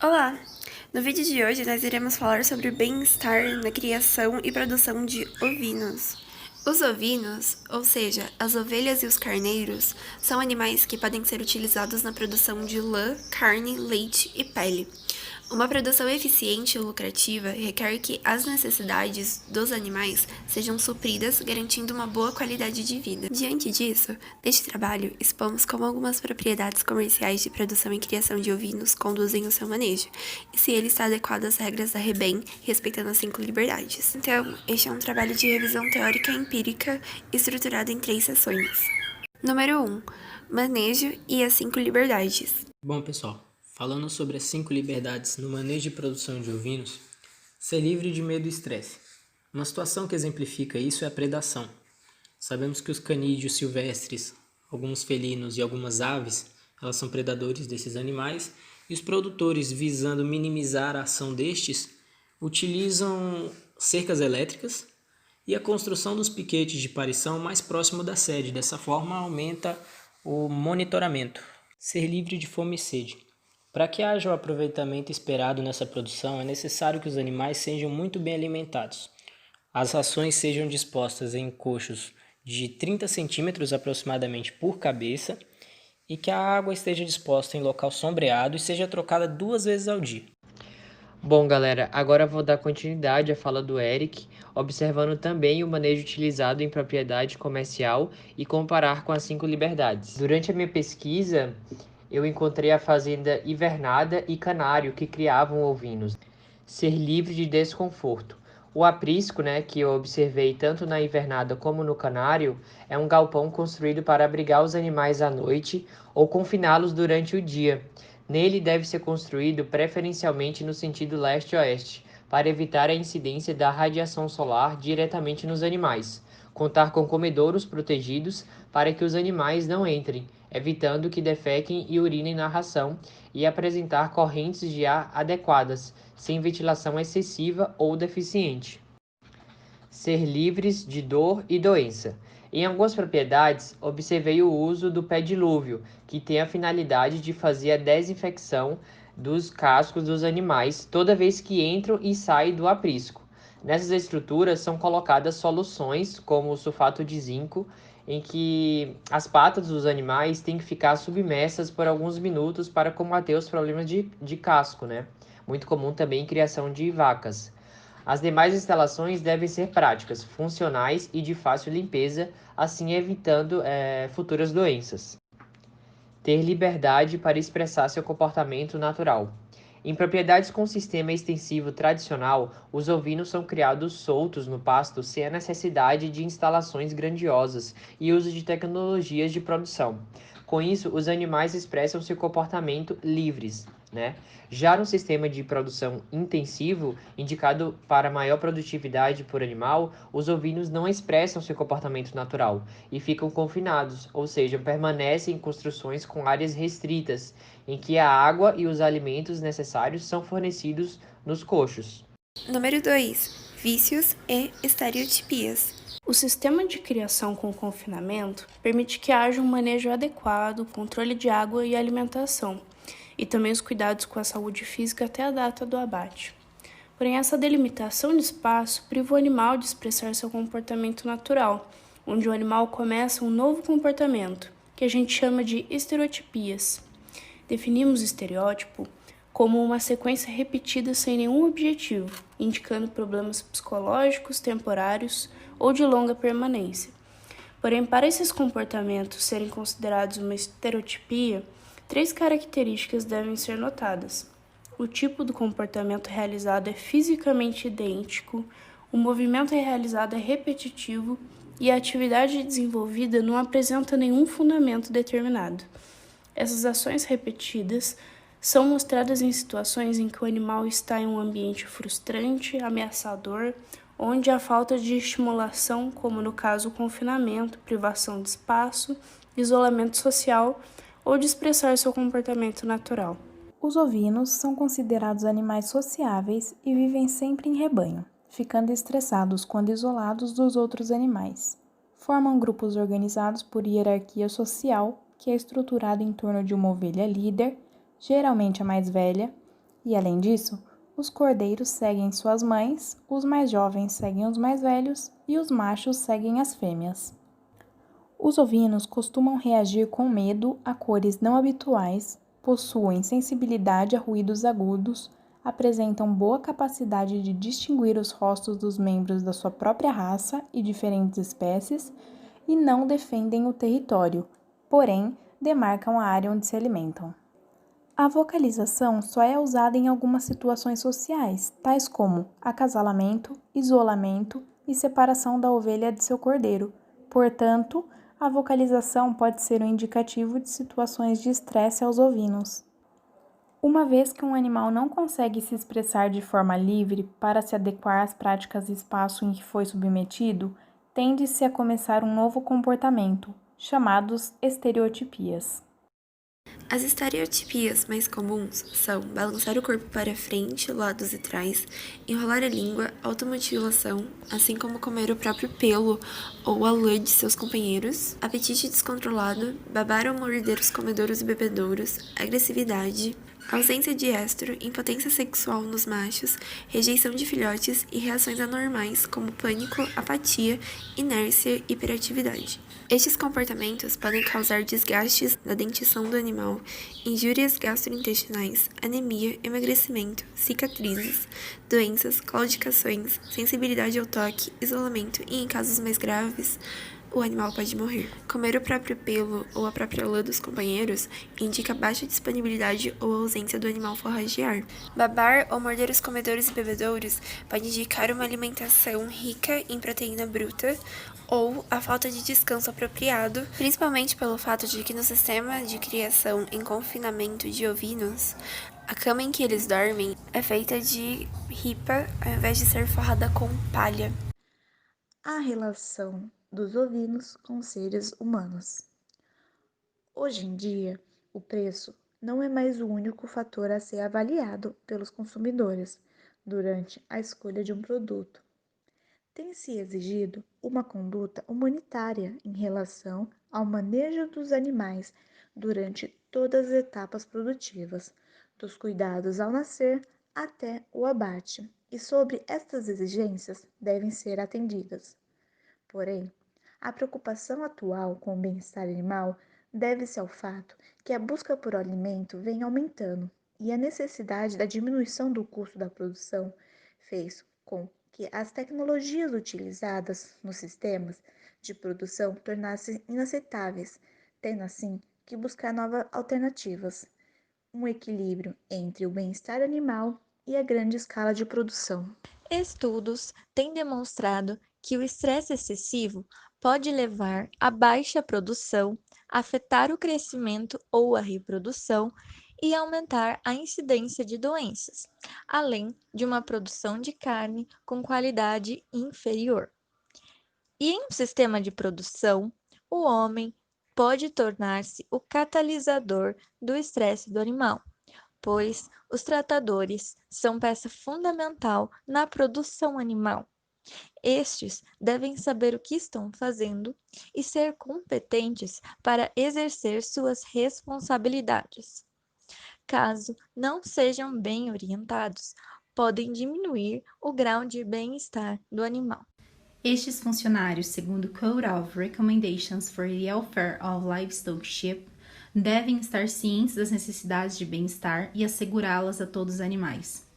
Olá! No vídeo de hoje nós iremos falar sobre o bem-estar na criação e produção de ovinos. Os ovinos, ou seja, as ovelhas e os carneiros, são animais que podem ser utilizados na produção de lã, carne, leite e pele. Uma produção eficiente e lucrativa requer que as necessidades dos animais sejam supridas, garantindo uma boa qualidade de vida. Diante disso, neste trabalho, expomos como algumas propriedades comerciais de produção e criação de ovinos conduzem o seu manejo, e se ele está adequado às regras da REBEM, respeitando as 5 liberdades. Então, este é um trabalho de revisão teórica e empírica, estruturado em 3 seções. Número 1. Manejo e as 5 liberdades. Bom, pessoal, falando sobre as 5 liberdades no manejo e produção de ovinos, ser livre de medo e estresse. Uma situação que exemplifica isso é a predação. Sabemos que os canídeos silvestres, alguns felinos e algumas aves, elas são predadores desses animais, e os produtores, visando minimizar a ação destes, utilizam cercas elétricas e a construção dos piquetes de parição mais próximo da sede. Dessa forma, aumenta o monitoramento. Ser livre de fome e sede. Para que haja o aproveitamento esperado nessa produção, é necessário que os animais sejam muito bem alimentados. As rações sejam dispostas em coxos de 30 centímetros aproximadamente por cabeça e que a água esteja disposta em local sombreado e seja trocada 2 vezes ao dia. Bom, galera, agora vou dar continuidade à fala do Eric, observando também o manejo utilizado em propriedade comercial e comparar com as 5 liberdades. Durante a minha pesquisa, eu encontrei a fazenda Invernada e Canário, que criavam ovinos. Ser livre de desconforto. O aprisco, que eu observei tanto na Invernada como no Canário, é um galpão construído para abrigar os animais à noite ou confiná-los durante o dia. Nele deve ser construído preferencialmente no sentido leste-oeste, para evitar a incidência da radiação solar diretamente nos animais. Contar com comedouros protegidos para que os animais não entrem, evitando que defequem e urinem na ração, e apresentar correntes de ar adequadas, sem ventilação excessiva ou deficiente. Ser livres de dor e doença. Em algumas propriedades, observei o uso do pé-dilúvio, que tem a finalidade de fazer a desinfecção dos cascos dos animais toda vez que entram e saem do aprisco. Nessas estruturas são colocadas soluções, como o sulfato de zinco, em que as patas dos animais têm que ficar submersas por alguns minutos para combater os problemas de casco, Muito comum também em criação de vacas. As demais instalações devem ser práticas, funcionais e de fácil limpeza, assim evitando futuras doenças. Ter liberdade para expressar seu comportamento natural. Em propriedades com sistema extensivo tradicional, os ovinos são criados soltos no pasto sem a necessidade de instalações grandiosas e uso de tecnologias de produção. Com isso, os animais expressam seu comportamento livres. Já no sistema de produção intensivo, indicado para maior produtividade por animal, os ovinos não expressam seu comportamento natural e ficam confinados, ou seja, permanecem em construções com áreas restritas, em que a água e os alimentos necessários são fornecidos nos coxos. Número 2. Vícios e estereotipias. O sistema de criação com confinamento permite que haja um manejo adequado, controle de água e alimentação, e também os cuidados com a saúde física até a data do abate. Porém, essa delimitação de espaço priva o animal de expressar seu comportamento natural, onde o animal começa um novo comportamento, que a gente chama de estereotipias. Definimos o estereótipo como uma sequência repetida sem nenhum objetivo, indicando problemas psicológicos temporários ou de longa permanência. Porém, para esses comportamentos serem considerados uma estereotipia, 3 características devem ser notadas. O tipo do comportamento realizado é fisicamente idêntico, o movimento realizado é repetitivo e a atividade desenvolvida não apresenta nenhum fundamento determinado. Essas ações repetidas são mostradas em situações em que o animal está em um ambiente frustrante, ameaçador, onde há falta de estimulação, como no caso o confinamento, privação de espaço, isolamento social ou de expressar seu comportamento natural. Os ovinos são considerados animais sociáveis e vivem sempre em rebanho, ficando estressados quando isolados dos outros animais. Formam grupos organizados por hierarquia social, que é estruturada em torno de uma ovelha líder, geralmente a mais velha, E além disso, os cordeiros seguem suas mães, os mais jovens seguem os mais velhos e os machos seguem as fêmeas. Os ovinos costumam reagir com medo a cores não habituais, possuem sensibilidade a ruídos agudos, apresentam boa capacidade de distinguir os rostos dos membros da sua própria raça e diferentes espécies e não defendem o território, porém demarcam a área onde se alimentam. A vocalização só é usada em algumas situações sociais, tais como acasalamento, isolamento e separação da ovelha de seu cordeiro. Portanto, a vocalização pode ser um indicativo de situações de estresse aos ovinos. Uma vez que um animal não consegue se expressar de forma livre para se adequar às práticas e espaço em que foi submetido, tende-se a começar um novo comportamento, chamados estereotipias. As estereotipias mais comuns são balançar o corpo para frente, lados e trás, enrolar a língua, automutilação, assim como comer o próprio pelo ou a lã de seus companheiros, apetite descontrolado, babar ou morder os comedouros e bebedouros, agressividade, ausência de éstro, impotência sexual nos machos, rejeição de filhotes e reações anormais como pânico, apatia, inércia e hiperatividade. Estes comportamentos podem causar desgastes na dentição do animal, injúrias gastrointestinais, anemia, emagrecimento, cicatrizes, doenças, claudicações, sensibilidade ao toque, isolamento e, em casos mais graves, o animal pode morrer. Comer o próprio pelo ou a própria lã dos companheiros indica baixa disponibilidade ou ausência do animal forragear. Babar ou morder os comedouros e bebedouros pode indicar uma alimentação rica em proteína bruta ou a falta de descanso apropriado, principalmente pelo fato de que no sistema de criação em confinamento de ovinos, a cama em que eles dormem é feita de ripa ao invés de ser forrada com palha. A relação dos ovinos com seres humanos. Hoje em dia, o preço não é mais o único fator a ser avaliado pelos consumidores durante a escolha de um produto. Tem-se exigido uma conduta humanitária em relação ao manejo dos animais durante todas as etapas produtivas, dos cuidados ao nascer até o abate, e sobre estas exigências devem ser atendidas. Porém, a preocupação atual com o bem-estar animal deve-se ao fato que a busca por alimento vem aumentando e a necessidade da diminuição do custo da produção fez com que as tecnologias utilizadas nos sistemas de produção tornassem inaceitáveis, tendo assim que buscar novas alternativas, um equilíbrio entre o bem-estar animal e a grande escala de produção. Estudos têm demonstrado que o estresse excessivo pode levar a baixa produção, afetar o crescimento ou a reprodução e aumentar a incidência de doenças, além de uma produção de carne com qualidade inferior. E em um sistema de produção, o homem pode tornar-se o catalisador do estresse do animal, pois os tratadores são peça fundamental na produção animal. Estes devem saber o que estão fazendo e ser competentes para exercer suas responsabilidades. Caso não sejam bem orientados, podem diminuir o grau de bem-estar do animal. Estes funcionários, segundo o Code of Recommendations for the Welfare of Livestock Sheep, devem estar cientes das necessidades de bem-estar e assegurá-las a todos os animais.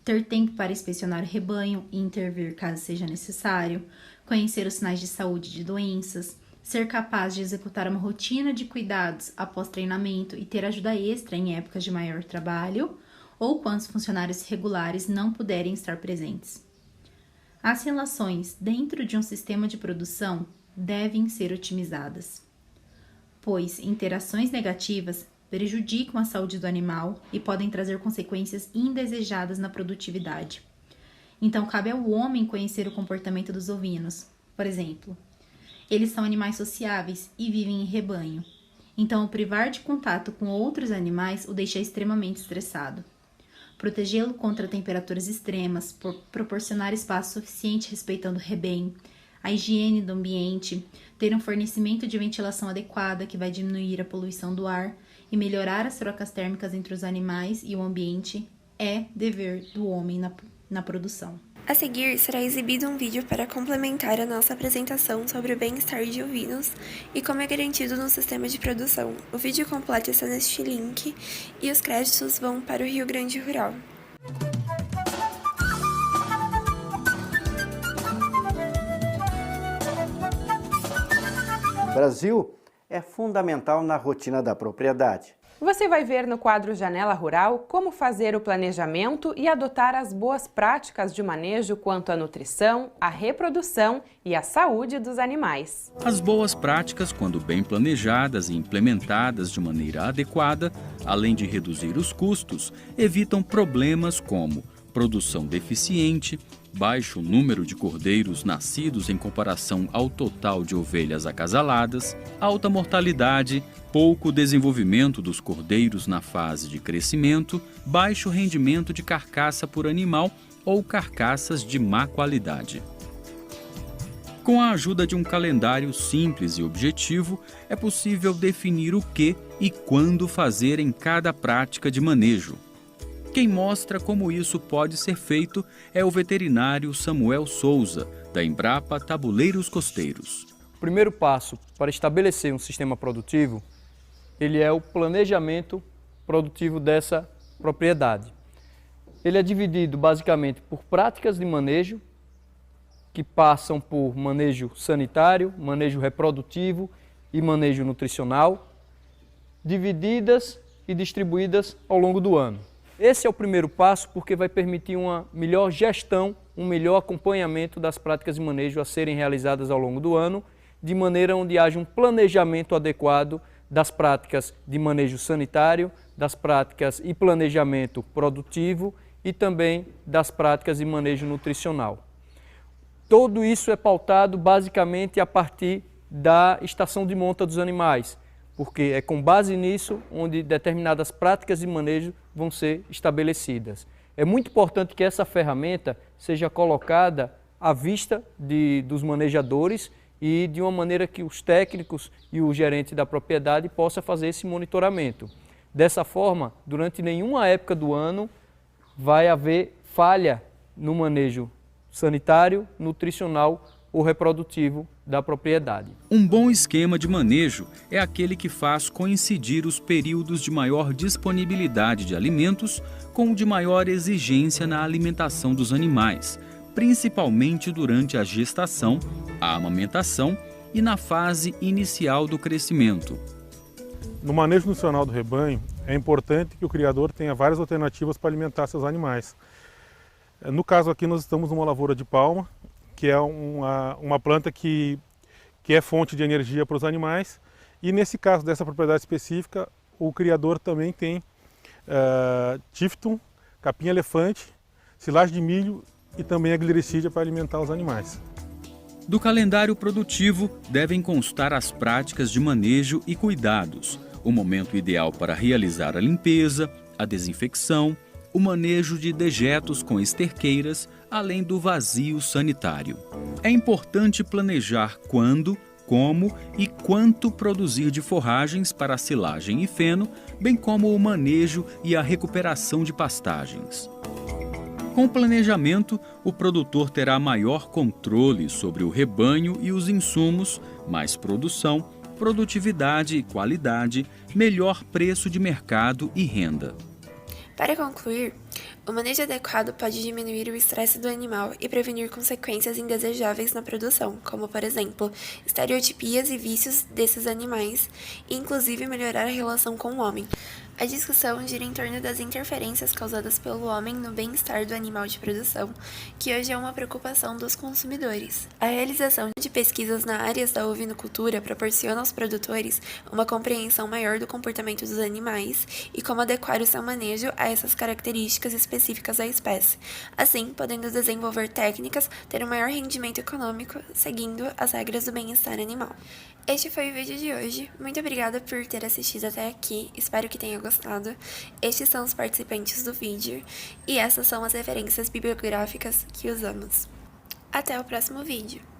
Ter tempo para inspecionar o rebanho e intervir caso seja necessário, conhecer os sinais de saúde e de doenças, ser capaz de executar uma rotina de cuidados após treinamento e ter ajuda extra em épocas de maior trabalho ou quando os funcionários regulares não puderem estar presentes. As relações dentro de um sistema de produção devem ser otimizadas, pois interações negativas prejudicam a saúde do animal e podem trazer consequências indesejadas na produtividade. Então, cabe ao homem conhecer o comportamento dos ovinos. Por exemplo, eles são animais sociáveis e vivem em rebanho. Então, o privar de contato com outros animais o deixa extremamente estressado. Protegê-lo contra temperaturas extremas, proporcionar espaço suficiente respeitando o rebanho, a higiene do ambiente, ter um fornecimento de ventilação adequada que vai diminuir a poluição do ar e melhorar as trocas térmicas entre os animais e o ambiente é dever do homem na produção. A seguir, será exibido um vídeo para complementar a nossa apresentação sobre o bem-estar de ovinos e como é garantido no sistema de produção. O vídeo completo está neste link e os créditos vão para o Rio Grande Rural. O Brasil é fundamental na rotina da propriedade. Você vai ver no quadro Janela Rural como fazer o planejamento e adotar as boas práticas de manejo quanto à nutrição, à reprodução e à saúde dos animais. As boas práticas, quando bem planejadas e implementadas de maneira adequada, além de reduzir os custos, evitam problemas como produção deficiente, baixo número de cordeiros nascidos em comparação ao total de ovelhas acasaladas, alta mortalidade, pouco desenvolvimento dos cordeiros na fase de crescimento, baixo rendimento de carcaça por animal ou carcaças de má qualidade. Com a ajuda de um calendário simples e objetivo, é possível definir o que e quando fazer em cada prática de manejo. Quem mostra como isso pode ser feito é o veterinário Samuel Souza, da Embrapa Tabuleiros Costeiros. O primeiro passo para estabelecer um sistema produtivo, ele é o planejamento produtivo dessa propriedade. Ele é dividido basicamente por práticas de manejo, que passam por manejo sanitário, manejo reprodutivo e manejo nutricional, divididas e distribuídas ao longo do ano. Esse é o primeiro passo porque vai permitir uma melhor gestão, um melhor acompanhamento das práticas de manejo a serem realizadas ao longo do ano, de maneira onde haja um planejamento adequado das práticas de manejo sanitário, das práticas e planejamento produtivo e também das práticas de manejo nutricional. Tudo isso é pautado basicamente a partir da estação de monta dos animais, porque é com base nisso onde determinadas práticas de manejo vão ser estabelecidas. É muito importante que essa ferramenta seja colocada à vista dos manejadores e de uma maneira que os técnicos e o gerente da propriedade possam fazer esse monitoramento. Dessa forma, durante nenhuma época do ano vai haver falha no manejo sanitário, nutricional ou reprodutivo da propriedade. Um bom esquema de manejo é aquele que faz coincidir os períodos de maior disponibilidade de alimentos com o de maior exigência na alimentação dos animais, principalmente durante a gestação, a amamentação e na fase inicial do crescimento. No manejo nutricional do rebanho, é importante que o criador tenha várias alternativas para alimentar seus animais. No caso aqui, nós estamos numa lavoura de palma, que é uma planta que é fonte de energia para os animais. E nesse caso dessa propriedade específica, o criador também tem tifton, capim-elefante, silagem de milho e também a glicericídia para alimentar os animais. Do calendário produtivo devem constar as práticas de manejo e cuidados, o momento ideal para realizar a limpeza, a desinfecção, o manejo de dejetos com esterqueiras, além do vazio sanitário. É importante planejar quando, como e quanto produzir de forragens para silagem e feno, bem como o manejo e a recuperação de pastagens. Com o planejamento, o produtor terá maior controle sobre o rebanho e os insumos, mais produção, produtividade e qualidade, melhor preço de mercado e renda. Para concluir, o manejo adequado pode diminuir o estresse do animal e prevenir consequências indesejáveis na produção, como, por exemplo, estereotipias e vícios desses animais, e inclusive melhorar a relação com o homem. A discussão gira em torno das interferências causadas pelo homem no bem-estar do animal de produção, que hoje é uma preocupação dos consumidores. A realização de pesquisas na área da ovinocultura proporciona aos produtores uma compreensão maior do comportamento dos animais e como adequar o seu manejo a essas características específicas da espécie, assim podendo desenvolver técnicas, ter um maior rendimento econômico, seguindo as regras do bem-estar animal. Este foi o vídeo de hoje. Muito obrigada por ter assistido até aqui, espero que tenha gostado. Estes são os participantes do vídeo e essas são as referências bibliográficas que usamos. Até o próximo vídeo!